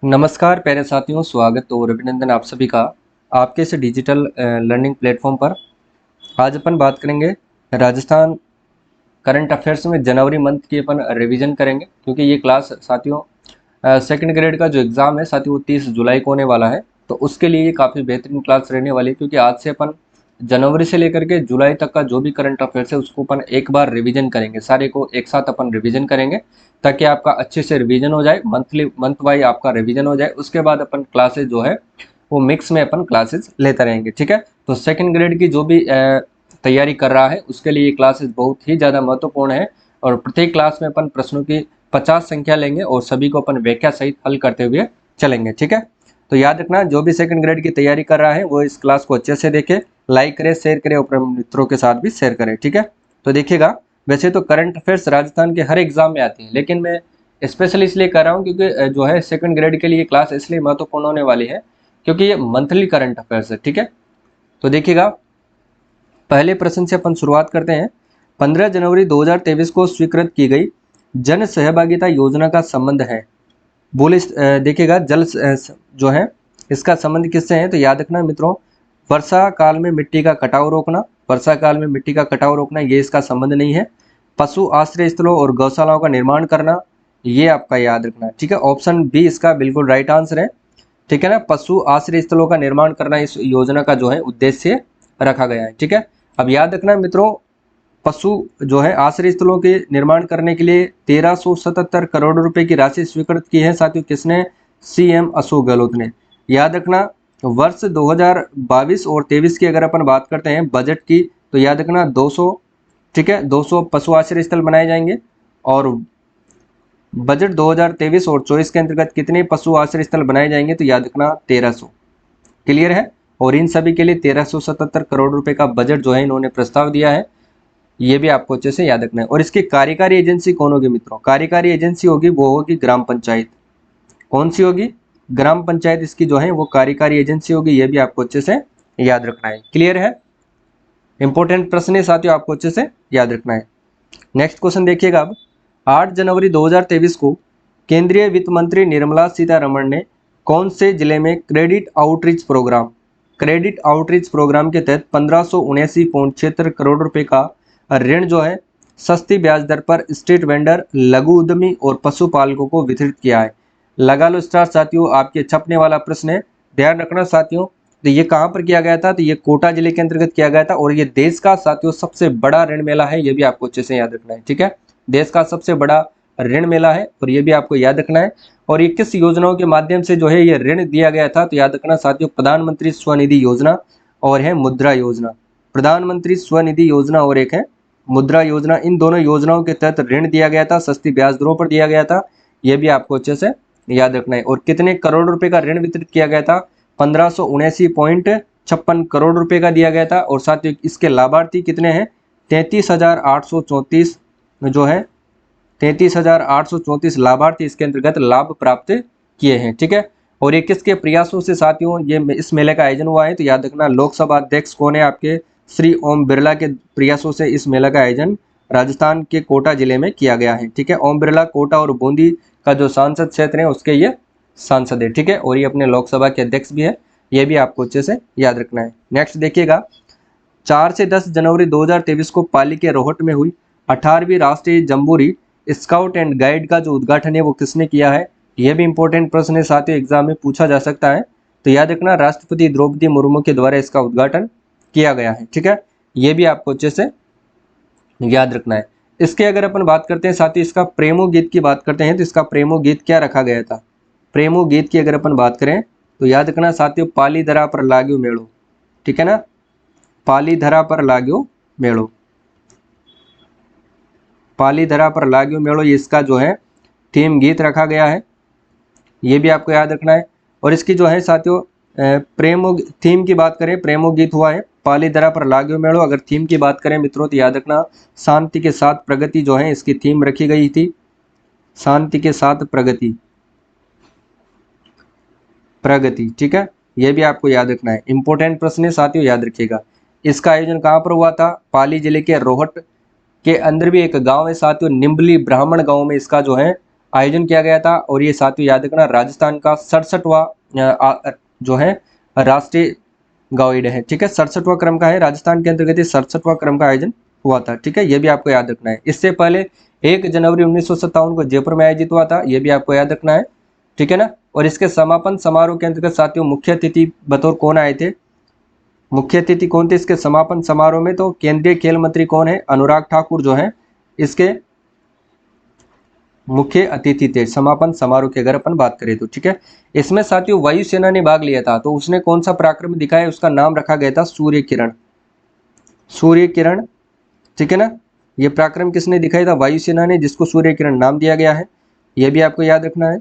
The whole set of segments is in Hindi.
नमस्कार प्यारे साथियों, स्वागत और अभिनंदन आप सभी का आपके इस डिजिटल लर्निंग प्लेटफॉर्म पर। आज अपन बात करेंगे राजस्थान करंट अफेयर्स में जनवरी मंथ की अपन रिवीजन करेंगे, क्योंकि ये क्लास साथियों सेकंड ग्रेड का जो एग्ज़ाम है साथियों वो 30 जुलाई को होने वाला है। तो उसके लिए ये काफ़ी बेहतरीन क्लास रहने वाली है, क्योंकि आज से अपन जनवरी से लेकर के जुलाई तक का जो भी करंट अफेयर्स है उसको अपन एक बार रिवीजन करेंगे, सारे को एक साथ अपन रिवीजन करेंगे ताकि आपका अच्छे से रिवीजन हो जाए, मंथ वाइज आपका रिवीजन हो जाए। उसके बाद अपन क्लासेज जो है वो मिक्स में अपन क्लासेज लेते रहेंगे, ठीक है। तो सेकंड ग्रेड की जो भी तैयारी कर रहा है उसके लिए ये क्लासेज बहुत ही ज़्यादा महत्वपूर्ण है, और प्रत्येक क्लास में अपन प्रश्नों की 50 संख्या लेंगे और सभी को अपन व्याख्या सहित हल करते हुए चलेंगे, ठीक है। तो याद रखना, जो भी सेकंड ग्रेड की तैयारी कर रहा है वो इस क्लास को अच्छे से देखे, लाइक करे, शेयर करे और अपने मित्रों के साथ भी शेयर करे, ठीक है। तो देखिएगा, वैसे तो करंट अफेयर्स राजस्थान के हर एग्जाम में आती है, लेकिन मैं स्पेशली इसलिए कर रहा हूँ क्योंकि जो है सेकंड ग्रेड के लिए क्लास इसलिए महत्वपूर्ण होने वाली है क्योंकि ये मंथली करंट अफेयर्स है, ठीक है। तो देखिएगा, पहले प्रश्न से अपन शुरुआत करते हैं। 15 जनवरी 2023 को स्वीकृत की गई जन सहभागिता योजना का संबंध है। बोले देखिएगा, जो है इसका संबंध किससे है? तो याद रखना मित्रों, वर्षा काल में मिट्टी का कटाव रोकना, वर्षा काल में मिट्टी का कटाव रोकना ये इसका संबंध नहीं है। पशु आश्रय स्थलों और गौशालाओं का निर्माण करना, ये आपका याद रखना है, ठीक है। ऑप्शन बी इसका बिल्कुल राइट आंसर है, ठीक है ना। पशु आश्रय स्थलों का निर्माण करना इस योजना का जो है उद्देश्य रखा गया है, ठीक है। अब याद रखना मित्रों, पशु जो है आश्रय स्थलों के निर्माण करने के लिए 1377 करोड़ रुपए की राशि स्वीकृत की है साथियों, किसने? सीएम अशोक गहलोत ने। याद रखना, वर्ष 2022 और 23 की अगर अपन बात करते हैं बजट की, तो याद रखना 200, ठीक है, 200 पशु आश्रय स्थल बनाए जाएंगे। और बजट 2023 और 24 के अंतर्गत कितने पशु आश्रय स्थल बनाए जाएंगे? तो याद रखना 1300। क्लियर है? और इन सभी के लिए 1377 करोड़ रुपए का बजट जो है इन्होंने प्रस्ताव दिया है, ये भी आपको अच्छे से याद रखना है। और इसकी कार्यकारी एजेंसी कौन होगी मित्रों? कार्यकारी एजेंसी होगी वो होगी ग्राम पंचायत। कौन सी होगी? ग्राम पंचायत इसकी जो है वो कार्यकारी एजेंसी होगी, ये भी आपको अच्छे से याद रखना है। क्लियर है? इंपॉर्टेंट प्रश्न है साथियों, आपको अच्छे से याद रखना है। नेक्स्ट क्वेश्चन देखिएगा। अब 8 जनवरी 2023 को केंद्रीय वित्त मंत्री निर्मला सीतारमण ने कौन से जिले में क्रेडिट आउटरीच प्रोग्राम के तहत 1579.76 करोड़ रुपए का ऋण जो है सस्ती ब्याज दर पर स्ट्रीट वेंडर, लघु उद्यमी और पशुपालकों को वितरित किया है? लगा लो स्टार साथियों, आपके छपने वाला प्रश्न है, ध्यान रखना साथियों। तो ये कहाँ पर किया गया था? तो ये कोटा जिले के अंतर्गत किया गया था, और ये देश का साथियों सबसे बड़ा ऋण मेला है, ये भी आपको अच्छे से याद रखना है, ठीक है। देश का सबसे बड़ा ऋण मेला है और ये भी आपको याद रखना है। और ये किस योजनाओं के माध्यम से जो है ये ऋण दिया गया था? तो याद रखना साथियों, प्रधानमंत्री स्वनिधि योजना और है मुद्रा योजना। प्रधानमंत्री स्वनिधि योजना और एक है मुद्रा योजना, इन दोनों योजनाओं के तहत ऋण दिया गया था, सस्ती ब्याज दरों पर दिया गया था, ये भी आपको अच्छे से याद रखना है। और कितने करोड़ रुपए का ऋण वितरित किया गया था? 1579.56 करोड़ रुपए का दिया गया था। और साथ ही इसके लाभार्थी कितने हैं? 33,834 जो है 33,834 लाभार्थी इसके अंतर्गत लाभ प्राप्त किए हैं, ठीक है। और ये किसके प्रयासों से साथियों ये इस मेले का आयोजन हुआ है? तो याद रखना, लोकसभा अध्यक्ष कौन है? आपके श्री ओम बिरला के प्रयासों से इस मेला का आयोजन राजस्थान के कोटा जिले में किया गया है, ठीक है। ओम बिरला कोटा और बूंदी का जो सांसद क्षेत्र है उसके ये सांसद है, ठीक है। और ये अपने लोकसभा के अध्यक्ष भी है, ये भी आपको अच्छे से याद रखना है। नेक्स्ट देखिएगा, 4 से 10 जनवरी 2023 को पाली के रोहट में हुई 18वीं राष्ट्रीय जम्बूरी स्काउट एंड गाइड का जो उद्घाटन है वो किसने किया है? यह भी इंपॉर्टेंट प्रश्न है साथियों, एग्जाम में पूछा जा सकता है। तो याद रखना, राष्ट्रपति द्रौपदी मुर्मू के द्वारा इसका उद्घाटन किया गया है, ठीक है। ये भी आपको अच्छे से याद रखना है। इसके अगर अपन बात करते हैं साथियों, इसका प्रेमो गीत की बात करते हैं, तो इसका प्रेमो गीत क्या रखा गया था? प्रेमो गीत की अगर अपन बात करें तो याद रखना साथियों, पाली धरा पर लाग्यो मेड़ो, ठीक है ना। पाली धरा पर लाग्यो मेड़ो, पाली धरा पर लाग्यो मेड़ो, ये इसका जो है थीम गीत रखा गया है, ये भी आपको याद रखना है। और इसकी जो है साथियों प्रेमो थीम की बात करें, प्रेमो गीत हुआ है पाली धरा पर लाग्यो मेड़ो। अगर थीम की बात करें मित्रों तो याद रखना, शांति के साथ प्रगति जो है इसकी थीम रखी गई थी, शांति के साथ प्रगति, प्रगति, ठीक है। यह भी आपको याद रखना है, इंपॉर्टेंट प्रश्न है साथियों, याद रखिएगा। इसका आयोजन कहाँ पर हुआ था? पाली जिले के रोहट के अंदर भी एक गांव है साथियों, निम्बली ब्राह्मण गांव में इसका जो है आयोजन किया गया था। और ये साथियों याद रखना राजस्थान का 67वां जो है राष्ट्रीय गाइड है। ठीक है, 67वां क्रम का है, राजस्थान के अंतर्गत 67वां क्रम का आयोजन हुआ था। ठीक है, ये भी आपको याद रखना है। इससे पहले 1 जनवरी 1957 को जयपुर में आयोजित हुआ था, ये भी आपको याद रखना है। ठीक है ना। और इसके समापन समारोह के अंतर्गत साथियों मुख्य अतिथि बतौर कौन आए थे, मुख्य अतिथि कौन थे इसके समापन समारोह में? तो केंद्रीय खेल मंत्री कौन है? अनुराग ठाकुर जो है इसके मुख्य अतिथि थे समापन समारोह की अगर अपन बात करें तो। ठीक है, इसमें साथियों वायुसेना ने भाग लिया था, तो उसने कौन सा पराक्रम दिखाया? उसका नाम रखा गया था सूर्य किरण। सूर्य किरण, ठीक है ना। ये पराक्रम किसने दिखाया था? वायुसेना ने, जिसको सूर्य किरण नाम दिया गया है। यह भी आपको याद रखना है।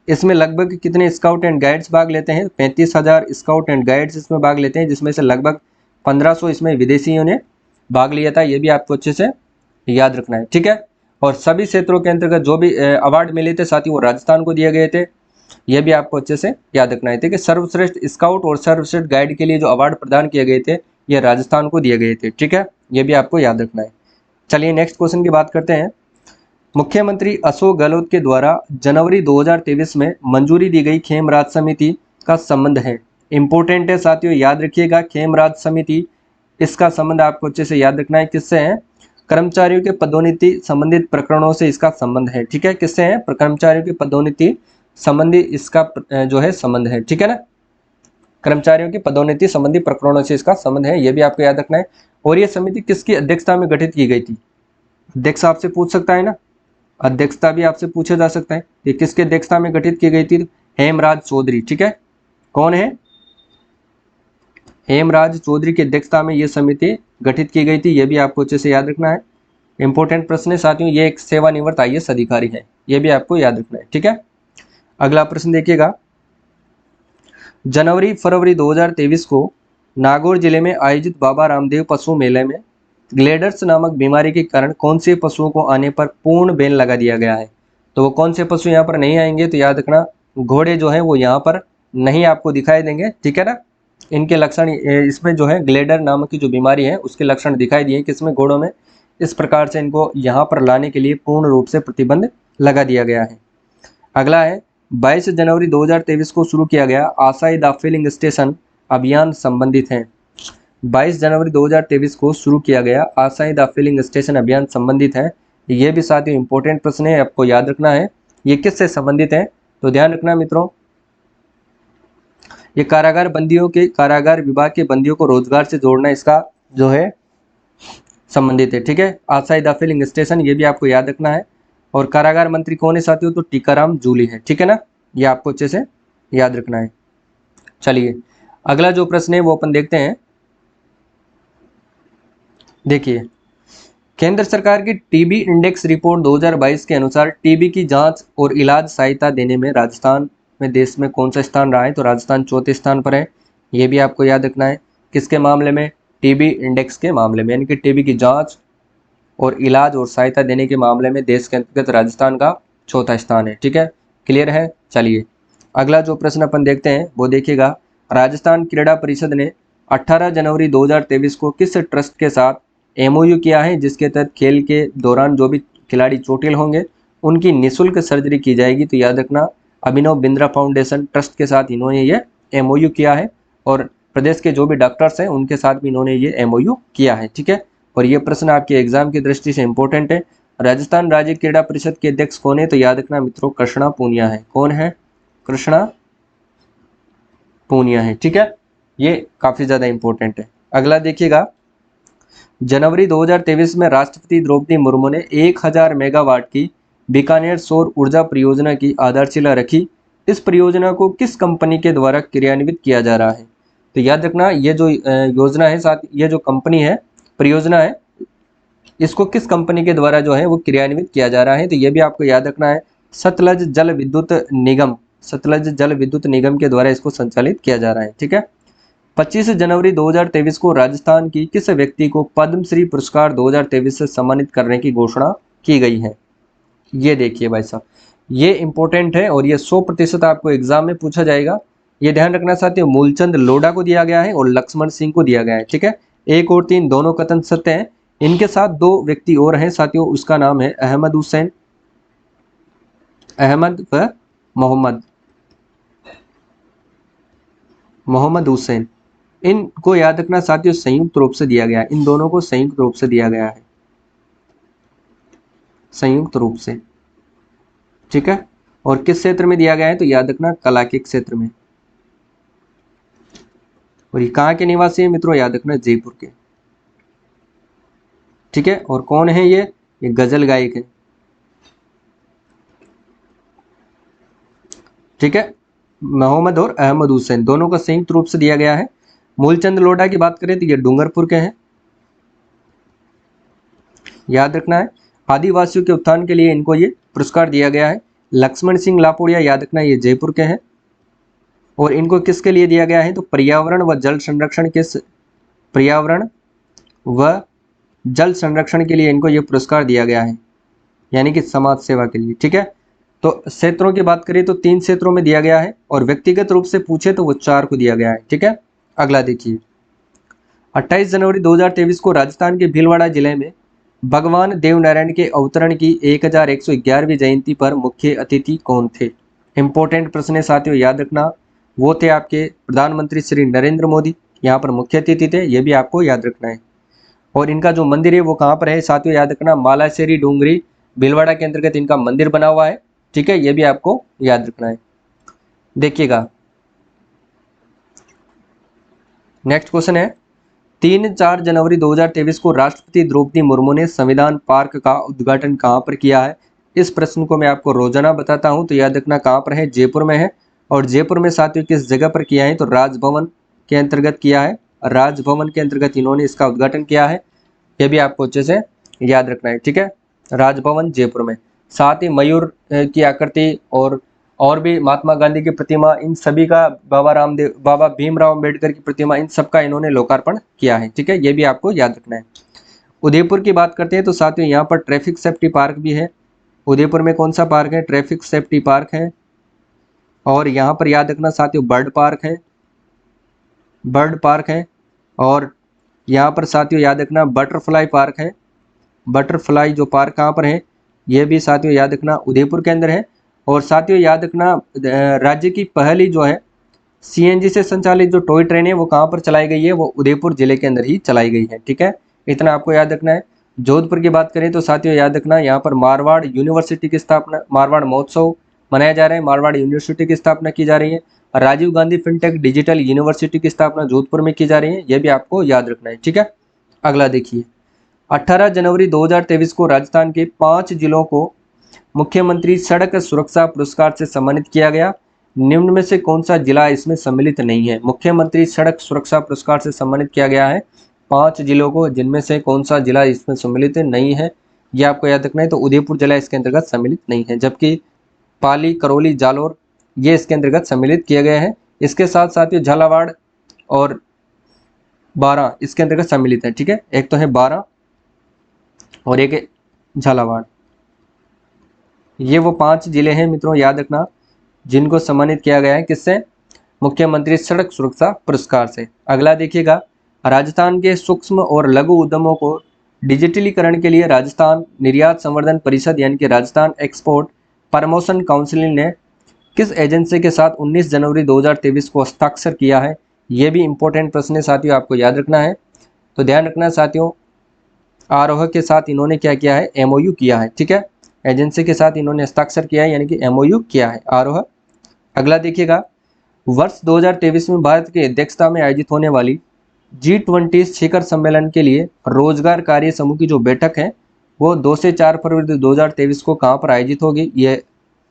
इसमें लगभग कितने स्काउट एंड गाइड्स भाग लेते हैं? 35,000 स्काउट एंड गाइड्स इसमें भाग लेते हैं, जिसमें से लगभग 1500 इसमें विदेशियों ने भाग लिया था। ये भी आपको अच्छे से याद रखना है। ठीक है, और सभी क्षेत्रों के अंतर्गत जो भी अवार्ड मिले थे साथियों वो राजस्थान को दिए गए थे। यह भी आपको अच्छे से याद रखना है। ठीक है, सर्वश्रेष्ठ स्काउट और सर्वश्रेष्ठ गाइड के लिए जो अवार्ड प्रदान किए गए थे ये राजस्थान को दिए गए थे। ठीक है, यह भी आपको याद रखना है। चलिए नेक्स्ट क्वेश्चन की बात करते हैं। मुख्यमंत्री अशोक गहलोत के द्वारा जनवरी 2023 में मंजूरी दी गई खेमराज समिति का संबंध है। इंपॉर्टेंट है साथियों, याद रखिएगा। खेमराज समिति, इसका संबंध आपको अच्छे से याद रखना है। किससे है? कर्मचारियों के पदोन्नति संबंधित प्रकरणों से इसका संबंध है। ठीक है, किससे है? कर्मचारियों की पदोन्नति संबंधी इसका जो है संबंध है। ठीक है ना, कर्मचारियों की पदोन्नति संबंधी प्रकरणों से इसका संबंध है, यह भी आपको याद रखना है। और यह समिति किसकी अध्यक्षता में गठित की गई थी? अध्यक्ष आपसे पूछ सकता है ना, अध्यक्षता भी आपसे पूछा जा सकता है। ये किसके अध्यक्षता में गठित की गई थी? हेमराज चौधरी। ठीक है, कौन है? हेमराज चौधरी की अध्यक्षता में यह समिति गठित की गई थी, यह भी आपको अच्छे से याद रखना है। इंपॉर्टेंट प्रश्न है साथियों, ये एक सेवानिवृत्त IAS अधिकारी है, यह भी आपको याद रखना है। ठीक है, अगला प्रश्न देखिएगा। जनवरी फरवरी 2023 को नागौर जिले में आयोजित बाबा रामदेव पशु मेले में ग्लेडर्स नामक बीमारी के कारण कौन से पशुओं को आने पर पूर्ण बैन लगा दिया गया है? तो वो कौन से पशु यहाँ पर नहीं आएंगे? तो याद रखना घोड़े जो है वो यहाँ पर नहीं आपको दिखाई देंगे। ठीक है ना, इनके लक्षण इसमें जो है ग्लेडर नामक की जो बीमारी है उसके लक्षण दिखाई दिए किसमें? घोड़ों में। इस प्रकार से इनको यहाँ पर लाने के लिए पूर्ण रूप से प्रतिबंध लगा दिया गया है। अगला है 22 जनवरी 2023 को शुरू किया गया आशाई द फिलिंग स्टेशन अभियान संबंधित है। 22 जनवरी 2023 को शुरू किया गया आशाई द फिलिंग स्टेशन अभियान संबंधित है। ये भी साथियों इंपॉर्टेंट प्रश्न है, आपको याद रखना है। ये किससे संबंधित है? तो ध्यान रखना मित्रों, ये कारागार बंदियों के, कारागार विभाग के बंदियों को रोजगार से जोड़ना इसका जो है संबंधित है। ठीक है, आशाई द फिलिंग स्टेशन, ये भी आपको याद रखना है। और कारागार मंत्री कौन है साथियों? तो टीकाराम जूली है। ठीक है ना, ये आपको अच्छे से याद रखना है। चलिए अगला जो प्रश्न है वो अपन देखते हैं। देखिए, केंद्र सरकार की टीबी इंडेक्स रिपोर्ट 2022 के अनुसार टीबी की जांच और इलाज सहायता देने में राजस्थान में देश में कौन सा स्थान रहा है? तो राजस्थान चौथे स्थान पर है, ये भी आपको याद रखना है। किसके मामले में? टीबी इंडेक्स के मामले में, यानी कि टीबी की जांच और इलाज और सहायता देने के मामले में देश के अंतर्गत राजस्थान का चौथा स्थान है। ठीक है, क्लियर है। चलिए अगला जो प्रश्न अपन देखते हैं वो देखिएगा। राजस्थान क्रीड़ा परिषद ने 18 जनवरी 2023 को किस ट्रस्ट के साथ MOU किया है जिसके तहत खेल के दौरान जो भी खिलाड़ी चोटिल होंगे उनकी निःशुल्क सर्जरी की जाएगी? तो याद रखना अभिनव बिंद्रा फाउंडेशन ट्रस्ट के साथ इन्होंने ये MOU किया है, और प्रदेश के जो भी डॉक्टर्स हैं उनके साथ भी इन्होंने ये MOU किया है। ठीक है, और ये प्रश्न आपके एग्जाम की दृष्टि से इंपॉर्टेंट है। राजस्थान राज्य क्रीड़ा परिषद के अध्यक्ष कौन है? तो याद रखना मित्रों कृष्णा पूनिया है। कौन है? कृष्णा पूनिया है। ठीक है, ये काफी ज्यादा इंपॉर्टेंट है। अगला देखिएगा, जनवरी 2023 में राष्ट्रपति द्रौपदी मुर्मू ने 1000 मेगावाट की बीकानेर सौर ऊर्जा परियोजना की आधारशिला रखी। इस परियोजना को किस कंपनी के द्वारा क्रियान्वित किया जा रहा है? तो याद रखना ये जो योजना है साथ, ये जो कंपनी है, परियोजना है, इसको किस कंपनी के द्वारा जो है वो क्रियान्वित किया जा रहा है? तो ये भी आपको याद रखना है सतलज जल विद्युत निगम, सतलज जल विद्युत निगम के द्वारा इसको संचालित किया जा रहा है। ठीक है, 25 जनवरी 2023 को राजस्थान की किस व्यक्ति को पद्मश्री पुरस्कार 2023 से सम्मानित करने की घोषणा की गई है? ये देखिए भाई साहब, ये इंपॉर्टेंट है और ये 100% आपको एग्जाम में पूछा जाएगा। ये ध्यान रखना साथियों, मूलचंद लोढ़ा को दिया गया है और लक्ष्मण सिंह को दिया गया है। ठीक है, 1 और 3 दोनों कथन सत्य हैं। इनके साथ 2 व्यक्ति और हैं साथियों, उसका नाम है अहमद हुसैन, अहमद व मोहम्मद मोहम्मद हुसैन, इनको याद रखना साथियों संयुक्त रूप से दिया गया है, इन दोनों को संयुक्त रूप से दिया गया है, संयुक्त रूप से, ठीक है। और किस क्षेत्र में दिया गया है तो याद रखना कला के क्षेत्र में। और ये कहाँ के निवासी है मित्रों, याद रखना जयपुर के, ठीक है। और कौन है ये गजल गायक है, ठीक है। मोहम्मद और अहमद हुसैन दोनों का संयुक्त रूप से दिया गया है। मूलचंद लोढ़ा की बात करें तो ये डूंगरपुर के हैं, याद रखना है। आदिवासियों के उत्थान के लिए इनको ये पुरस्कार दिया गया है। लक्ष्मण सिंह लापोड़िया, याद रखना ये जयपुर के हैं। और इनको किसके लिए दिया गया है तो पर्यावरण व जल संरक्षण के, पर्यावरण व जल संरक्षण के लिए इनको ये पुरस्कार दिया गया है, यानी कि समाज सेवा के लिए, ठीक है। तो क्षेत्रों की बात करें तो 3 क्षेत्रों में दिया गया है, और व्यक्तिगत रूप से पूछे तो वो 4 को दिया गया है, ठीक है। अगला देखिए, 28 जनवरी 2023 को राजस्थान के भीलवाड़ा जिले में भगवान देवनारायण के अवतरण की 1111वीं जयंती पर मुख्य अतिथि कौन थे। इंपॉर्टेंट प्रश्न है साथियों, याद रखना। वो थे आपके प्रधानमंत्री श्री नरेंद्र मोदी, यहाँ पर मुख्य अतिथि थे, ये भी आपको याद रखना है। और इनका जो मंदिर है वो कहाँ पर है साथियों, याद रखना मालाशेरी डूंगरी भीलवाड़ा के अंतर्गत इनका मंदिर बना हुआ है, ठीक है। ये भी आपको याद रखना है। देखिएगा नेक्स्ट क्वेश्चन है, 3-4 जनवरी 2023 को राष्ट्रपति द्रौपदी मुर्मू ने संविधान पार्क का उद्घाटन कहाँ पर किया है। इस प्रश्न को मैं आपको रोजाना बताता हूं, तो याद रखना कहाँ पर है, जयपुर में है। और जयपुर में साथियों किस जगह पर किया है तो राजभवन के अंतर्गत किया है, राजभवन के अंतर्गत इन्होंने इसका उद्घाटन किया है, यह भी आपको अच्छे से याद रखना है, ठीक है। राजभवन जयपुर में। साथ ही मयूर की आकृति और भी महात्मा गांधी की प्रतिमा, इन सभी का बाबा भीमराव अम्बेडकर की प्रतिमा, इन सब का इन्होंने लोकार्पण किया है, ठीक है। ये भी आपको याद रखना है। उदयपुर की बात करते हैं तो साथियों यहाँ पर ट्रैफिक सेफ्टी पार्क भी है। उदयपुर में कौन सा पार्क है, ट्रैफिक सेफ्टी पार्क है। और यहाँ पर याद रखना साथियों बर्ड पार्क है, बर्ड पार्क है। और यहाँ पर साथियों याद रखना बटरफ्लाई पार्क है, बटरफ्लाई जो पार्क कहाँ पर है, ये भी साथियों याद रखना उदयपुर के अंदर है। और साथियों याद रखना राज्य की पहली जो है सीएनजी से संचालित जो टॉय ट्रेन है वो कहाँ पर चलाई गई है, वो उदयपुर जिले के अंदर ही चलाई गई है, ठीक है। इतना आपको याद रखना है। जोधपुर की बात करें तो साथियों याद रखना यहाँ पर मारवाड़ यूनिवर्सिटी की स्थापना, मारवाड़ महोत्सव मनाया जा रहा है, मारवाड़ यूनिवर्सिटी की स्थापना की जा रही है। Rajiv Gandhi fintech digital university की स्थापना जोधपुर में की जा रही है, यह भी आपको याद रखना है, ठीक है। अगला देखिए, 18 जनवरी 2023 को राजस्थान के 5 जिलों को मुख्यमंत्री सड़क सुरक्षा पुरस्कार से सम्मानित किया गया। निम्न में से कौन सा जिला इसमें सम्मिलित नहीं है। मुख्यमंत्री सड़क सुरक्षा पुरस्कार से सम्मानित किया गया है 5 जिलों को, जिनमें से कौन सा जिला इसमें सम्मिलित नहीं है, ये आपको याद रखना है। तो उदयपुर जिला इसके अंतर्गत सम्मिलित नहीं है, जबकि पाली, करौली, जालोर ये इसके अंतर्गत सम्मिलित किए गए हैं। इसके साथ साथ ये झालावाड़ और बारां इसके अंतर्गत सम्मिलित है, ठीक है। एक तो है बारां और एक है झालावाड़, ये वो 5 जिले हैं मित्रों, याद रखना, जिनको सम्मानित किया गया है किससे, मुख्यमंत्री सड़क सुरक्षा पुरस्कार से। अगला देखिएगा, राजस्थान के सूक्ष्म और लघु उद्यमों को डिजिटलीकरण के लिए राजस्थान निर्यात संवर्धन परिषद यानी कि राजस्थान एक्सपोर्ट प्रमोशन काउंसिल ने किस एजेंसी के साथ 19 जनवरी 2023 को हस्ताक्षर किया है। ये भी इंपॉर्टेंट प्रश्न है साथियों, आपको याद रखना है। तो ध्यान रखना साथियों, आरोह के साथ इन्होंने क्या किया है, एमओयू किया है, ठीक है। एजेंसी के साथ इन्होंने हस्ताक्षर किया है, यानी कि एमओयू किया है आरोह। अगला देखिएगा, वर्ष 2023 में भारत की अध्यक्षता में आयोजित होने वाली G20 शिखर सम्मेलन के लिए रोजगार कार्य समूह की जो बैठक है वो 2 से 4 फरवरी 2023 को कहाँ पर आयोजित होगी। ये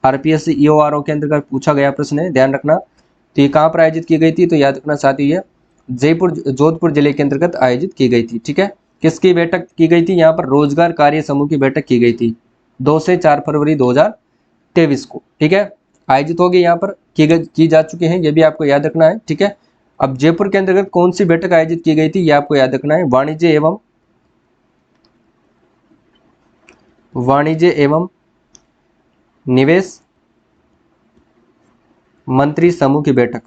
आरपीएससी ईओआरओ के अंतर्गत पूछा गया प्रश्न है, ध्यान रखना। तो ये कहाँ पर आयोजित की गई थी, तो याद रखना साथियों ये जयपुर जोधपुर जिले के अंतर्गत आयोजित की गई थी, ठीक है। किसकी बैठक की गई थी, यहाँ पर रोजगार कार्य समूह की बैठक की गई थी 2 से 4 फरवरी 2023 को, ठीक है। आयोजित होगी, यहाँ पर की जा चुकी है, ये भी आपको याद रखना है, ठीक है। अब जयपुर के अंतर्गत कौन सी बैठक आयोजित की गई थी, ये आपको याद रखना है, वाणिज्य एवं निवेश मंत्री समूह की बैठक।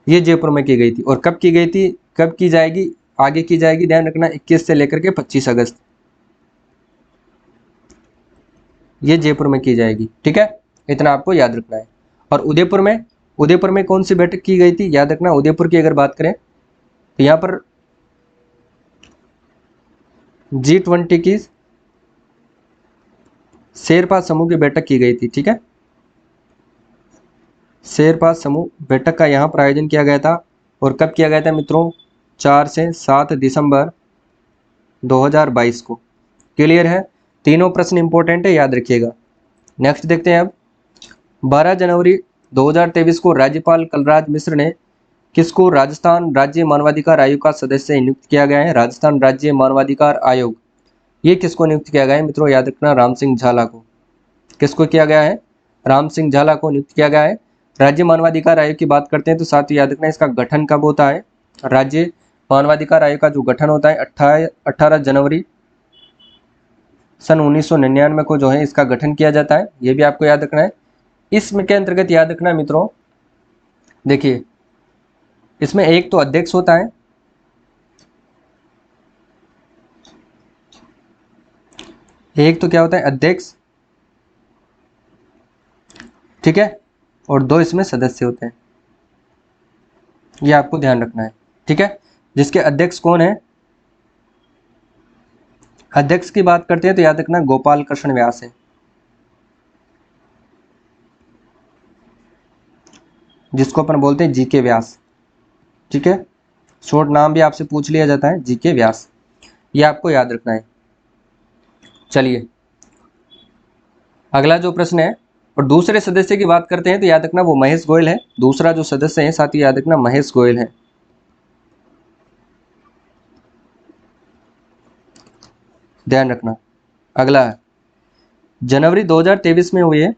ये जयपुर में की गई थी। और कब की गई थी, कब की जाएगी, आगे की जाएगी, ध्यान रखना, 21 से लेकर के 25 अगस्त, ये जयपुर में की जाएगी। ठीक है, इतना आपको याद रखना है। और उदयपुर में कौन सी बैठक की गई थी, याद रखना, उदयपुर की अगर बात करें तो यहाँ पर G20 की शेरपा समूह की बैठक की गई थी। ठीक है, शेरपा समूह बैठक का यहाँ पर आयोजन किया गया था। और कब किया गया था मित्रों, 4 से 7 दिसंबर 2022 को। क्लियर है, तीनों प्रश्न इंपॉर्टेंट है, याद रखिएगा। नेक्स्ट देखते हैं अब, 12 जनवरी 2023 को राज्यपाल कलराज मिश्र ने किसको राजस्थान राज्य मानवाधिकार आयोग का सदस्य नियुक्त किया गया है। राजस्थान राज्य मानवाधिकार आयोग, ये किसको नियुक्त किया गया है मित्रों, याद रखना, राम सिंह झाला को। किसको किया गया है, राम सिंह झाला को नियुक्त किया गया है। राज्य मानवाधिकार आयोग की बात करते हैं तो साथ ही याद रखना, इसका गठन कब होता है। राज्य मानवाधिकार आयोग का जो गठन होता है 18 जनवरी सन 1999 को जो है इसका गठन किया जाता है, ये भी आपको याद रखना है। इसमें के अंतर्गत याद रखना मित्रों, देखिए इसमें एक तो अध्यक्ष होता है, एक तो क्या होता है, अध्यक्ष, ठीक है, और 2 इसमें सदस्य होते हैं, ये आपको ध्यान रखना है। ठीक है, जिसके अध्यक्ष कौन है, अध्यक्ष की बात करते हैं तो याद रखना गोपाल कृष्ण व्यास है, जिसको अपन बोलते हैं जीके व्यास। ठीक है, शॉर्ट नाम भी आपसे पूछ लिया जाता है, जीके व्यास, ये आपको याद रखना है। चलिए अगला जो प्रश्न है, और दूसरे सदस्य की बात करते हैं तो याद रखना वो महेश गोयल है। दूसरा जो सदस्य है साथ ही याद रखना महेश गोयल है। ध्यान रखना। अगला है, जनवरी 2023 में हुए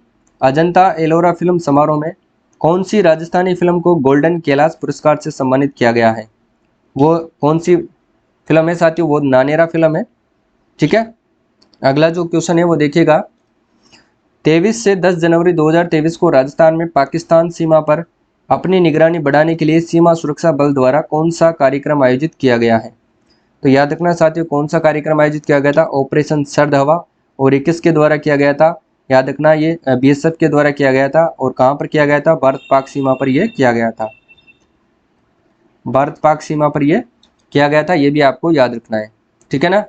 अजंता एलोरा फिल्म समारोह में कौन सी राजस्थानी फिल्म को गोल्डन कैलाश पुरस्कार से सम्मानित किया गया है। वो कौन सी फिल्म है साथियों, वो नानेरा फिल्म है। ठीक है, अगला जो क्वेश्चन है वो देखिएगा, 23 से 10 जनवरी 2023 को राजस्थान में पाकिस्तान सीमा पर अपनी निगरानी बढ़ाने के लिए सीमा सुरक्षा बल द्वारा कौन सा कार्यक्रम आयोजित किया गया है। तो याद रखना साथियों, कौन सा कार्यक्रम आयोजित किया गया था, ऑपरेशन सर्द हवा। और ये किसके द्वारा किया गया था, याद रखना ये बीएसएफ के द्वारा किया गया था। और कहाँ पर किया गया था, भारत पाक सीमा पर यह किया गया था, भारत पाक सीमा पर यह किया गया था, ये भी आपको याद रखना है। ठीक है ना।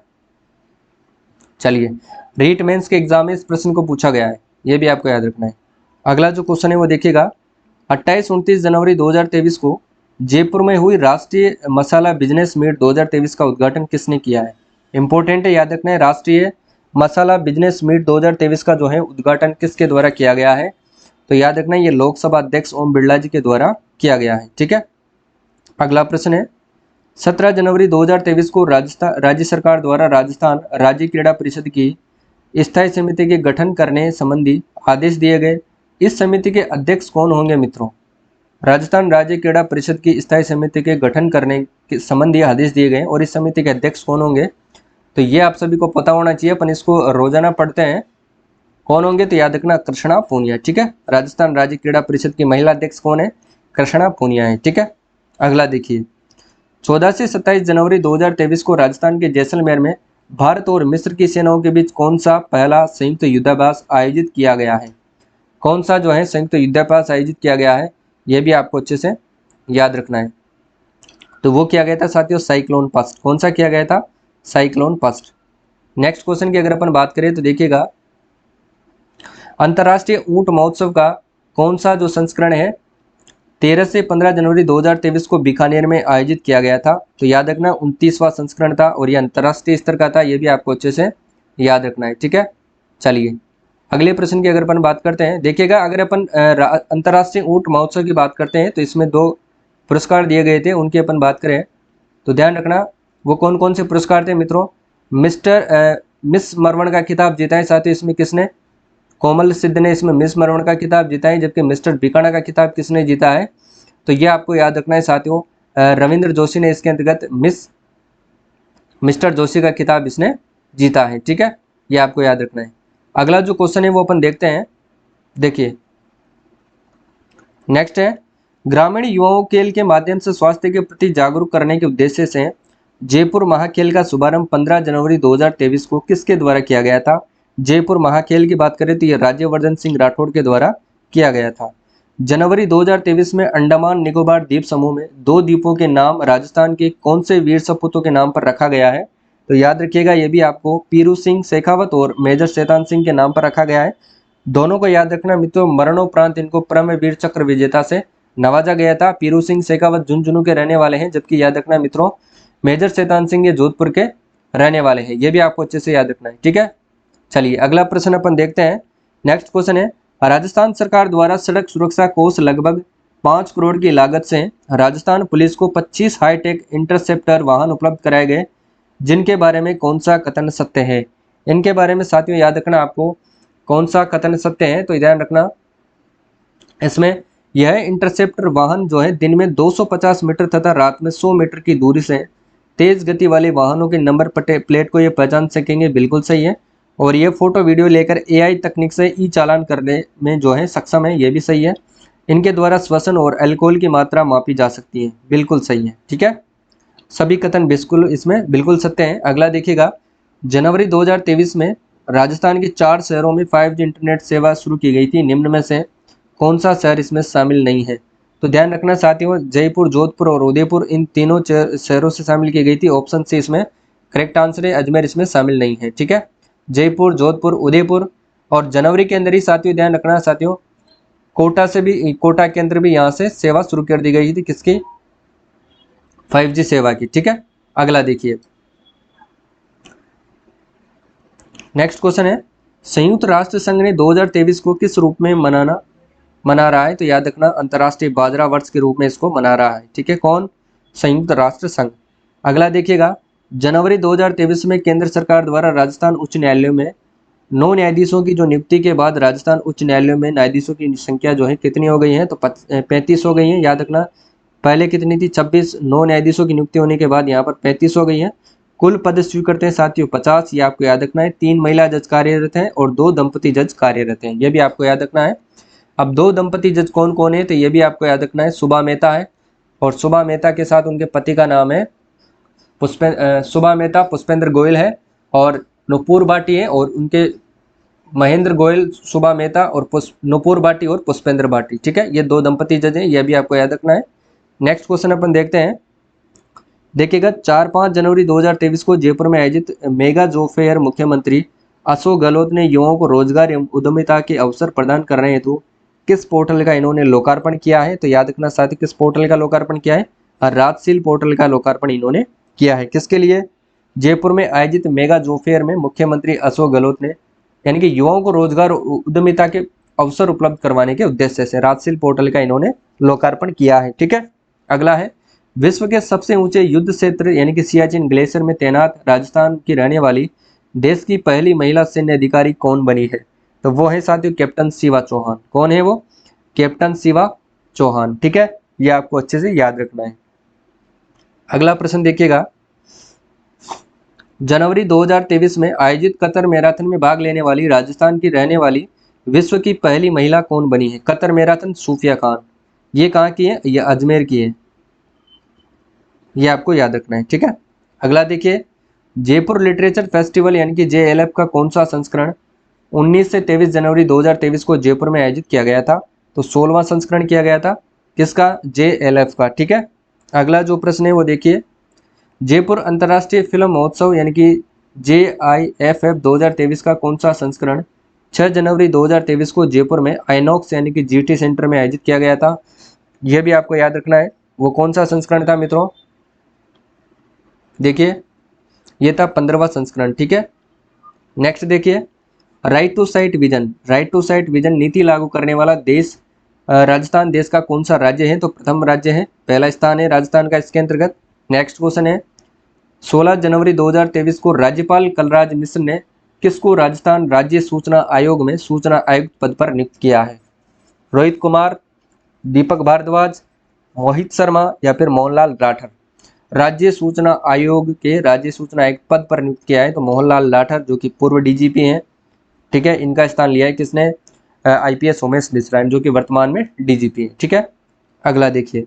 चलिए, रीट मेंस के एग्जाम में इस प्रश्न को पूछा गया है, ये भी आपको याद रखना है। अगला जो क्वेश्चन है वो देखिएगा, 28-29 जनवरी 2023 को जयपुर में हुई राष्ट्रीय मसाला बिजनेस मीट 2023 का उद्घाटन किसने किया है। इंपॉर्टेंट है, याद रखना है, राष्ट्रीय मसाला बिजनेस मीट 2023 का जो है उद्घाटन किसके द्वारा किया गया है। तो याद रखना ये लोकसभा अध्यक्ष ओम बिरला जी के द्वारा किया गया है। ठीक है, अगला प्रश्न है, 17 जनवरी 2023 को राज्य सरकार द्वारा राजस्थान राज्य क्रीड़ा परिषद की स्थायी समिति के गठन करने संबंधी आदेश दिए गए। इस समिति के अध्यक्ष कौन होंगे मित्रों, राजस्थान राज्य क्रीड़ा परिषद की स्थायी समिति के गठन करने के संबंधी आदेश दिए गए और इस समिति के अध्यक्ष कौन होंगे। तो ये आप सभी को पता होना चाहिए, अपन इसको रोजाना पढ़ते हैं। कौन होंगे, तो याद रखना कृष्णा पूनिया। ठीक है, राजस्थान राज्य क्रीड़ा परिषद की महिला अध्यक्ष कौन है, कृष्णा पूनिया है। ठीक है, अगला देखिए, 14 से 27 जनवरी 2023 को राजस्थान के जैसलमेर में भारत और मिस्र की सेनाओं के बीच कौन सा पहला संयुक्त युद्धाभ्यास आयोजित किया गया है। कौन सा जो है संयुक्त युद्धाभ्यास आयोजित किया गया है, यह भी आपको अच्छे से याद रखना है। तो वो किया गया था साथियों साइक्लोन पस्ट। कौन सा किया गया था, साइक्लोन पस्ट। नेक्स्ट क्वेश्चन की अगर अपन बात करें तो देखिएगा, अंतर्राष्ट्रीय ऊंट महोत्सव का कौन सा जो संस्करण है 13 से 15 जनवरी 2023 को बीकानेर में आयोजित किया गया था। तो याद रखना 29वां संस्करण था और यह अंतर्राष्ट्रीय स्तर का था, यह भी आपको अच्छे से याद रखना है। ठीक है, चलिए अगले प्रश्न की अगर अपन बात करते हैं, देखिएगा अगर अपन अंतर्राष्ट्रीय ऊंट महोत्सव की बात करते हैं तो इसमें 2 पुरस्कार दिए गए थे, उनकी अपन बात करें तो ध्यान रखना वो कौन कौन से पुरस्कार थे मित्रों। मिस मरवण का खिताब जीता है, साथ ही इसमें किसने, कोमल सिद्ध ने इसमें मिस मरवण का खिताब जीता है, जबकि मिस्टर बीकाना का खिताब किसने जीता है। तो ये आपको याद रखना है साथियों, रविंद्र जोशी ने इसके अंतर्गत मिस्टर जोशी का खिताब इसने जीता है। ठीक है, ये आपको याद रखना है। अगला जो क्वेश्चन है वो अपन देखते हैं, देखिए नेक्स्ट है, ग्रामीण युवाओं खेल के माध्यम से स्वास्थ्य के प्रति जागरूक करने के उद्देश्य से जयपुर महाखेल का शुभारंभ 15 जनवरी 2023 को किसके द्वारा किया गया था? जयपुर महाखेल की बात करें तो ये राज्यवर्धन सिंह राठौड़ के द्वारा किया गया था। जनवरी 2023 में अंडमान निकोबार द्वीप समूह में 2 द्वीपों के नाम राजस्थान के कौन से वीर सपूतों के नाम पर रखा गया है? तो याद रखिएगा, ये भी आपको पीरू सिंह शेखावत और मेजर शैतान सिंह के नाम पर रखा गया है। दोनों को याद रखना मित्रों, मरणोपरांत इनको परमवीर चक्र विजेता से नवाजा गया था। पीरू सिंह शेखावत झुंझुनू के रहने वाले हैं, जबकि याद रखना मित्रों मेजर शैतान सिंह ये जोधपुर के रहने वाले हैं। ये भी आपको अच्छे से याद रखना है, ठीक है। चलिए अगला प्रश्न अपन देखते हैं। नेक्स्ट क्वेश्चन है, राजस्थान सरकार द्वारा सड़क सुरक्षा कोष लगभग 5 करोड़ की लागत से राजस्थान पुलिस को 25 हाईटेक इंटरसेप्टर वाहन उपलब्ध कराए गए, जिनके बारे में कौन सा कथन सत्य है? इनके बारे में साथियों याद रखना आपको कौन सा कथन सत्य है, तो ध्यान रखना इसमें यह इंटरसेप्टर वाहन जो है दिन में 250 मीटर तथा रात में 100 मीटर की दूरी से तेज गति वाले वाहनों के नंबर प्लेट को ये पहचान सकेंगे, बिल्कुल सही है। और ये फोटो वीडियो लेकर एआई तकनीक से ई चालान करने में जो है सक्षम है, ये भी सही है। इनके द्वारा श्वसन और अल्कोहल की मात्रा मापी जा सकती है, बिल्कुल सही है, ठीक है। सभी कथन बिल्कुल इसमें बिल्कुल सत्य हैं। अगला देखिएगा, जनवरी 2023 में राजस्थान के 4 शहरों में 5G इंटरनेट सेवा शुरू की गई थी, निम्न में से कौन सा शहर इसमें शामिल नहीं है? तो ध्यान रखना साथियों, जयपुर, जोधपुर और उदयपुर इन तीनों शहरों से शामिल की गई थी। ऑप्शन सी इसमें करेक्ट आंसर है, अजमेर इसमें शामिल नहीं है, ठीक है। जयपुर, जोधपुर, उदयपुर और जनवरी के अंदर ही साथियों ध्यान रखना साथियों कोटा के अंदर भी यहाँ से सेवा शुरू कर दी गई थी, किसकी? 5G सेवा की, ठीक है। अगला देखिए, नेक्स्ट क्वेश्चन है, संयुक्त राष्ट्र संघ ने 2023 को किस रूप में मना रहा है? तो याद रखना अंतर्राष्ट्रीय बाजरा वर्ष के रूप में इसको मना रहा है, ठीक है। कौन? संयुक्त राष्ट्र संघ। अगला देखिएगा, जनवरी 2023 में केंद्र सरकार द्वारा राजस्थान उच्च न्यायालय में 9 न्यायाधीशों की जो नियुक्ति के बाद राजस्थान उच्च न्यायालय में न्यायाधीशों की संख्या जो है कितनी हो गई है? तो 35 हो गई है। याद रखना पहले कितनी थी? 26। 9 न्यायाधीशों की नियुक्ति होने के बाद यहाँ पर 35 हो गई है। कुल पद स्वीकृत हैं साथियों 50, ये आपको याद रखना है। 3 महिला जज कार्यरत हैं और 2 दंपति जज कार्यरत हैं, ये भी आपको याद रखना है। अब 2 दंपति जज कौन कौन है? तो ये भी आपको याद रखना है, सुबा मेहता है और सुबा मेहता के साथ उनके पति का नाम है सुबा मेहता, पुष्पेंद्र गोयल है और नुपुर भाटी है, और उनके महेंद्र गोयल, सुबा मेहता और नुपुर भाटी और पुष्पेंद्र भाटी, ठीक है। ये 2 दंपति जज हैं, ये भी आपको याद रखना है। नेक्स्ट क्वेश्चन अपन देखते हैं। देखिएगा, 4-5 जनवरी 2023 को जयपुर में आयोजित मेगा जॉब फेयर मुख्यमंत्री अशोक गहलोत ने युवाओं को रोजगार एवं उद्यमिता के अवसर प्रदान करने हेतु किस पोर्टल का इन्होंने लोकार्पण किया है? तो याद रखना साथी किस पोर्टल का लोकार्पण किया है? राजशील पोर्टल का लोकार्पण इन्होंने किया है। किसके लिए? जयपुर में आयोजित मेगा जॉब फेयर में मुख्यमंत्री अशोक गहलोत ने यानी कि युवाओं को रोजगार उद्यमिता के अवसर उपलब्ध करवाने के उद्देश्य से राजशील पोर्टल का इन्होंने लोकार्पण किया है, ठीक है। अगला है, विश्व के सबसे ऊंचे युद्ध क्षेत्र यानी कि सियाचिन ग्लेशियर में तैनात राजस्थान की रहने वाली देश की पहली महिला सैन्य अधिकारी कौन बनी है? तो वो है साथियों कैप्टन शिवा चौहान। कौन है वो? कैप्टन शिवा चौहान, ठीक है। ये आपको अच्छे से याद रखना है। अगला प्रश्न देखिएगा, जनवरी 2023 में आयोजित कतर मैराथन में भाग लेने वाली राजस्थान की रहने वाली विश्व की पहली महिला कौन बनी है? कतर मैराथन सूफिया खान। ये कहाँ की है? ये अजमेर की है, ये आपको याद रखना है, ठीक है। अगला देखिए, जयपुर लिटरेचर फेस्टिवल यानी कि JLF का कौन सा संस्करण 19 से 23 जनवरी 2023 को जयपुर में आयोजित किया गया था? तो 16वां संस्करण किया गया था। किसका? JLF का, ठीक है। अगला जो प्रश्न है वो देखिए, जयपुर अंतर्राष्ट्रीय फिल्म महोत्सव यानी कि JIFF 2023 का कौन सा संस्करण 6 जनवरी 2023 को जयपुर में आइनॉक्स यानी कि GT सेंटर में आयोजित किया गया था? यह भी आपको याद रखना है। वो कौन सा संस्करण था मित्रों? देखिए ये था 15वां संस्करण, ठीक है। नेक्स्ट देखिए, right to sight vision. Right to sight vision नीति लागू करने वाला देश राजस्थान देश का कौन सा राज्य है? तो प्रथम राज्य है, पहला स्थान है राजस्थान का इसके अंतर्गत। नेक्स्ट क्वेश्चन है, 16 जनवरी 2023 को राज्यपाल कलराज मिश्र ने किसको राजस्थान राज्य सूचना आयोग में सूचना आयुक्त पद पर नियुक्त किया है? रोहित कुमार, दीपक भारद्वाज, मोहित शर्मा या फिर मोहनलाल राठर? राज्य सूचना आयोग के राज्य सूचना आयुक्त पद पर नियुक्त किया है तो मोहनलाल राठर, जो कि पूर्व DGP हैं, ठीक है। इनका स्थान लिया है किसने? IPS उमेश मिश्रा जो कि वर्तमान में DGP है, ठीक है। अगला देखिए,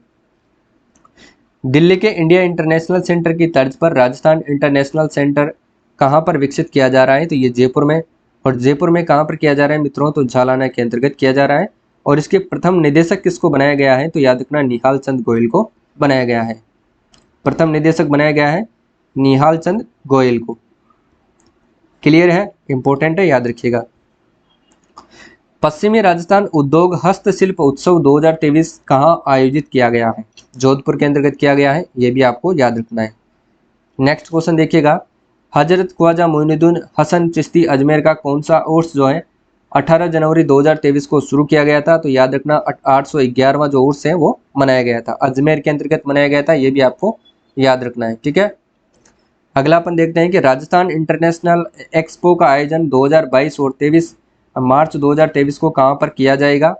दिल्ली के इंडिया इंटरनेशनल सेंटर की तर्ज पर राजस्थान इंटरनेशनल सेंटर कहाँ पर विकसित किया जा रहा है? तो ये जयपुर में। और जयपुर में कहाँ पर किया जा रहा है मित्रों? तो झालाना के अंतर्गत किया जा रहा है। और इसके प्रथम निदेशक किसको बनाया गया है? तो याद रखना निहाल चंद गोयल को बनाया गया है। प्रथम निदेशक बनाया गया है निहाल चंद गोयल को। क्लियर है? इंपॉर्टेंट है, याद रखिएगा। पश्चिमी राजस्थान उद्योग हस्तशिल्प उत्सव 2023 कहाँ आयोजित किया गया है? जोधपुर के अंतर्गत किया गया है, ये भी आपको याद रखना है। नेक्स्ट क्वेश्चन देखिएगा, हजरत ख्वाजा मोइनुद्दीन हसन चिश्ती अजमेर का कौन सा उर्स जो है 18 जनवरी 2023 को शुरू किया गया था? तो याद रखना 811वां जो उर्स है वो मनाया गया था, अजमेर के अंतर्गत मनाया गया था, ये भी आपको याद रखना है। ठीक है, अगला अपन देखते हैं कि राजस्थान इंटरनेशनल एक्सपो का आयोजन 2022 और 23 मार्च 2023 को कहां पर किया जाएगा?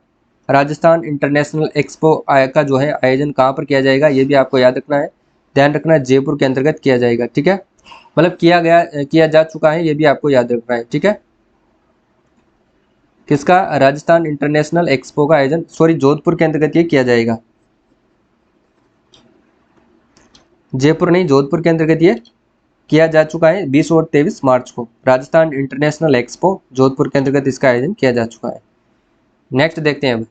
राजस्थान इंटरनेशनल एक्सपो का जो है आयोजन कहां पर किया जाएगा, ये भी आपको याद रखना है। ध्यान रखना जयपुर के अंतर्गत किया जाएगा। ठीक है, मतलब किया जा चुका है, ये भी आपको याद रखना है। ठीक है, किसका? राजस्थान इंटरनेशनल एक्सपो का आयोजन जोधपुर के अंतर्गत ये किया जाएगा, जयपुर नहीं, जोधपुर के अंतर्गत ये किया जा चुका है 20 और 23 मार्च को। राजस्थान इंटरनेशनल एक्सपो जोधपुर के अंतर्गत इसका आयोजन किया जा चुका है। नेक्स्ट देखते हैं अब,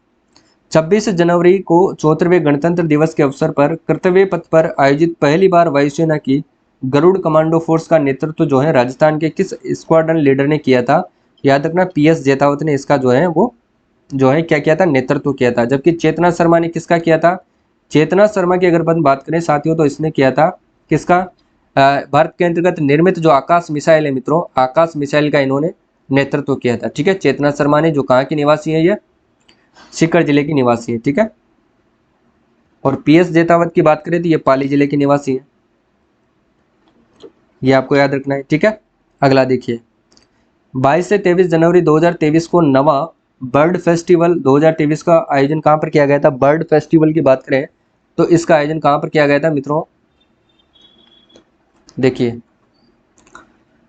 26 जनवरी को 74वें गणतंत्र दिवस के अवसर पर कर्तव्य पथ पर आयोजित पहली बार वायुसेना की गरुड़ कमांडो फोर्स का नेतृत्व जो है राजस्थान के किस स्क्वाड्रन लीडर ने किया था? याद रखना पीएस जेतावत ने इसका जो है वो जो है क्या किया था? नेतृत्व किया था। जबकि चेतना शर्मा ने किसका किया था? चेतना शर्मा की अगर अपन बात करें साथियों तो इसने किया था किसका? भारत के अंतर्गत निर्मित जो आकाश मिसाइल है मित्रों, आकाश मिसाइल का इन्होंने नेतृत्व किया था। ठीक है, चेतना शर्मा ने, जो कहाँ की निवासी है, ये सीकर जिले की निवासी है। ठीक है, और पीएस जेतावत की बात करें तो ये पाली जिले की निवासी है, ये आपको याद रखना है। ठीक है, अगला देखिए, 22 से 23 जनवरी 2023 को नवा बर्ड फेस्टिवल 2023 का आयोजन कहाँ पर किया गया था? बर्ड फेस्टिवल की बात करें तो इसका आयोजन कहाँ पर किया गया था मित्रों? देखिए,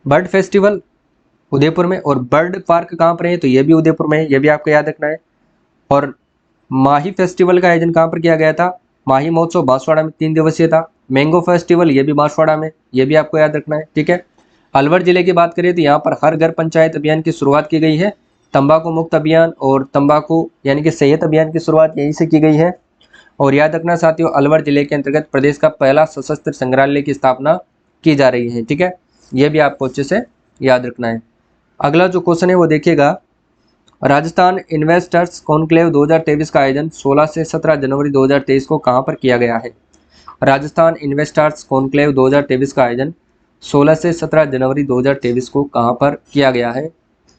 बर्ड फेस्टिवल उदयपुर में, और बर्ड पार्क कहाँ पर है? तो ये भी उदयपुर में है, ये भी आपको याद रखना है। और माही फेस्टिवल का आयोजन कहाँ पर किया गया था? माही महोत्सव बांसवाड़ा में 3 दिवसीय था। मैंगो फेस्टिवल ये भी बांसवाड़ा में, ये भी आपको याद रखना है। ठीक है, अलवर जिले की बात करें तो यहाँ पर हर घर पंचायत अभियान की शुरुआत की गई है। तंबाकू मुक्त अभियान और तंबाकू यानी कि सेहत अभियान की शुरुआत यहीं से की गई है। और याद रखना साथियों, अलवर जिले के अंतर्गत प्रदेश का पहला सशस्त्र संग्रहालय की स्थापना की जा रही है। ठीक है, ये भी आपको अच्छे से याद रखना है। अगला जो क्वेश्चन है वो देखिएगा, राजस्थान इन्वेस्टर्स कॉन्क्लेव 2023 का आयोजन 16 से 17 जनवरी 2023 को कहां पर किया गया है? राजस्थान इन्वेस्टर्स कॉन्क्लेव 2023 का आयोजन 16 से 17 जनवरी 2023 को कहां पर किया गया है?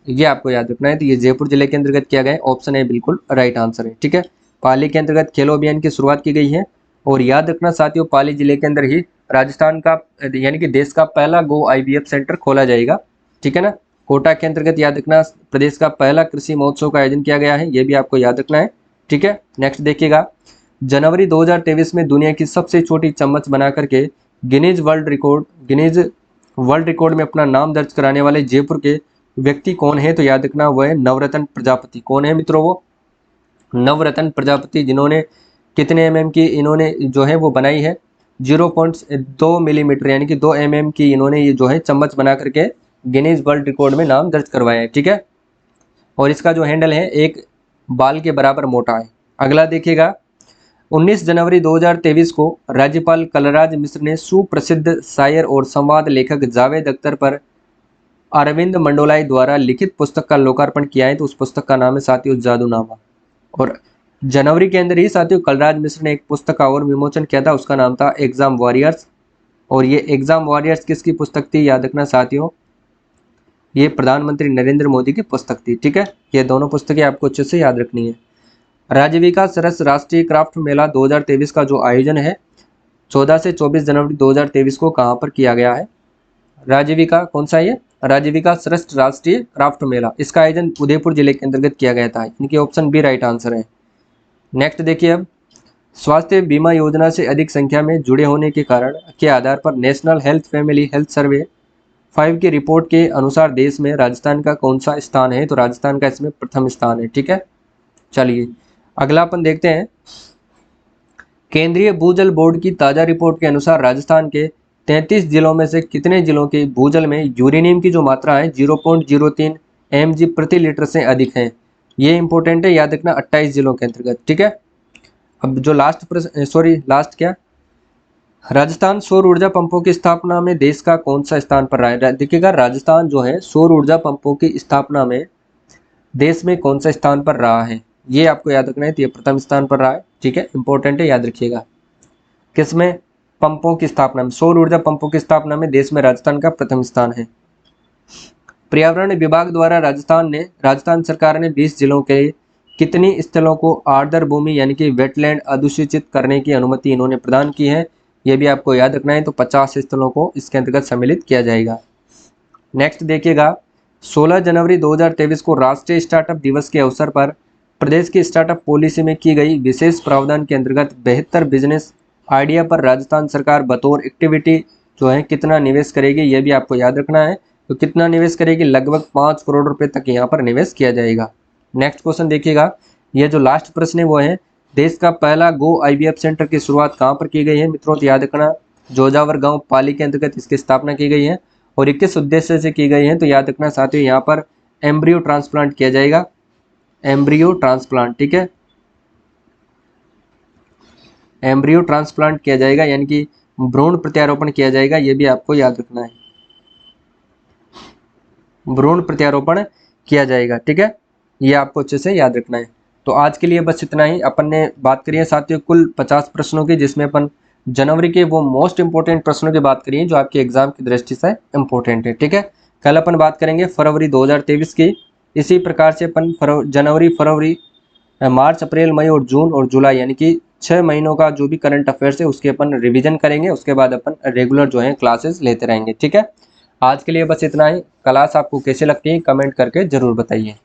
ये आपको याद रखना है। तो ये जयपुर जिले के अंतर्गत किया गया है, ऑप्शन है बिल्कुल राइट आंसर है। ठीक है, पाली के अंतर्गत खेलो अभियान की शुरुआत की गई है। और याद रखना साथियों, पाली जिले के अंदर ही राजस्थान का यानी कि देश का पहला गो आईवीएफ सेंटर खोला जाएगा। ठीक है ना, कोटा के अंतर्गत याद रखना प्रदेश का पहला कृषि महोत्सव का आयोजन किया गया है, ये भी आपको याद रखना है। ठीक है, नेक्स्ट देखिएगा, जनवरी 2023 में दुनिया की सबसे छोटी चम्मच बना करके गिनीज वर्ल्ड रिकॉर्ड में अपना नाम दर्ज कराने वाले जयपुर के व्यक्ति कौन है? तो याद रखना वह है नवरत्न प्रजापति। कौन है मित्रों? वो नवरत्न प्रजापति, जिन्होंने कितने एमएम की इन्होंने जो है वो बनाई है? 0.2 मिलीमीटर यानी कि 2 mm की इन्होंने ये जो है चम्मच बना करके गिनीज वर्ल्ड रिकॉर्ड में नाम दर्ज करवाया है। ठीक है, और इसका जो हैंडल है एक बाल के बराबर मोटा है। अगला देखिएगा, 19 जनवरी 2023 को राज्यपाल कलराज मिश्र ने सुप्रसिद्ध शायर और संवाद लेखक जावेद अख्तर पर अरविंद मंडोलाई द्वारा लिखित पुस्तक का लोकार्पण किया है। तो उस पुस्तक का नाम है साथियों जादूनामा। और जनवरी के अंदर ही साथियों कलराज मिश्र ने एक पुस्तक का और विमोचन किया था, उसका नाम था एग्जाम वॉरियर्स। और ये एग्जाम वॉरियर्स किसकी पुस्तक थी? याद रखना साथियों, ये प्रधानमंत्री नरेंद्र मोदी की पुस्तक थी। ठीक है, ये दोनों पुस्तकें आपको अच्छे से याद रखनी है। राजीविका सरस राष्ट्रीय क्राफ्ट मेला 2023 का जो आयोजन है 14 से 24 जनवरी 2023 को कहां पर किया गया है? राजीविका कौन सा? ये राजीविका सरस राष्ट्रीय क्राफ्ट मेला, इसका आयोजन उदयपुर जिले के अंतर्गत किया गया था। इनकी ऑप्शन बी राइट आंसर है। नेक्स्ट देखिए, अब स्वास्थ्य बीमा योजना से अधिक संख्या में जुड़े होने के कारण के आधार पर national health family health survey 5 की रिपोर्ट के अनुसार देश में राजस्थान का कौन सा स्थान है? तो राजस्थान का इसमें प्रथम स्थान है। ठीक है, चलिए अगला अपन देखते हैं, केंद्रीय भूजल बोर्ड की ताज़ा रिपोर्ट के अनुसार राजस्थान के 33 जिलों में से कितने जिलों के भूजल में यूरेनियम की जो मात्रा है 0.03 mg प्रति लीटर से अधिक है। ये इंपॉर्टेंट है, याद रखना, 28 जिलों के अंतर्गत। ठीक है, अब जो लास्ट प्रश्न, लास्ट क्या, राजस्थान सौर ऊर्जा पंपों की स्थापना में देश का कौन सा स्थान पर रहा है। देखिएगा, राजस्थान जो है सौर ऊर्जा पंपों की स्थापना में देश में कौन सा स्थान पर रहा है, ये आपको याद रखना है। तो ये प्रथम स्थान पर रहा है। ठीक है, इंपॉर्टेंट है, याद रखिएगा। किसमें? पंपों की स्थापना में, सौर ऊर्जा पंपों की स्थापना में देश में राजस्थान का प्रथम स्थान है। पर्यावरण विभाग द्वारा राजस्थान सरकार ने 20 जिलों के कितनी स्थलों को आर्द्र भूमि यानी कि वेटलैंड अधूषित करने की अनुमति इन्होंने प्रदान की है, यह भी आपको याद रखना है। तो 50 स्थलों को इसके अंतर्गत सम्मिलित किया जाएगा। नेक्स्ट देखिएगा, 16 जनवरी 2023 को राष्ट्रीय स्टार्टअप दिवस के अवसर पर प्रदेश की स्टार्टअप पॉलिसी में की गई विशेष प्रावधान के अंतर्गत बेहतर बिजनेस आइडिया पर राजस्थान सरकार बतौर एक्टिविटी जो है कितना निवेश करेगी, यह भी आपको याद रखना है। तो कितना निवेश करेगी? लगभग 5 करोड़ रुपए तक यहाँ पर निवेश किया जाएगा। नेक्स्ट क्वेश्चन देखिएगा, यह जो लास्ट प्रश्न है वो है, देश का पहला गो IVF सेंटर की शुरुआत कहाँ पर की गई है? मित्रों, तो याद रखना, जोजावर गांव पाली के अंतर्गत इसकी स्थापना की गई है और 21 उद्देश्य से की गई है। तो याद रखना साथियों, यहाँ पर एम्ब्रियो ट्रांसप्लांट किया जाएगा, एम्ब्रियो ट्रांसप्लांट। ठीक है, एम्ब्रियो ट्रांसप्लांट किया जाएगा, यानी कि भ्रूण प्रत्यारोपण किया जाएगा, यह भी आपको याद रखना है, भ्रूण प्रत्यारोपण किया जाएगा। ठीक है, ये आपको अच्छे से याद रखना है। तो आज के लिए बस इतना ही। अपन ने बात करी है साथियों कुल 50 प्रश्नों की, जिसमें अपन जनवरी के वो मोस्ट इंपोर्टेंट प्रश्नों की बात करिए जो आपके एग्जाम की दृष्टि से इंपॉर्टेंट है। ठीक है, कल अपन बात करेंगे फरवरी 2023 की। इसी प्रकार से अपन जनवरी, फरवरी, मार्च, अप्रैल, मई और जून और जुलाई यानी कि 6 महीनों का जो भी करंट अफेयर्स है उसके अपन रिवीजन करेंगे। उसके बाद अपन रेगुलर जो है क्लासेस लेते रहेंगे। ठीक है, आज के लिए बस इतना ही। क्लास आपको कैसे लगती है कमेंट करके जरूर बताइए।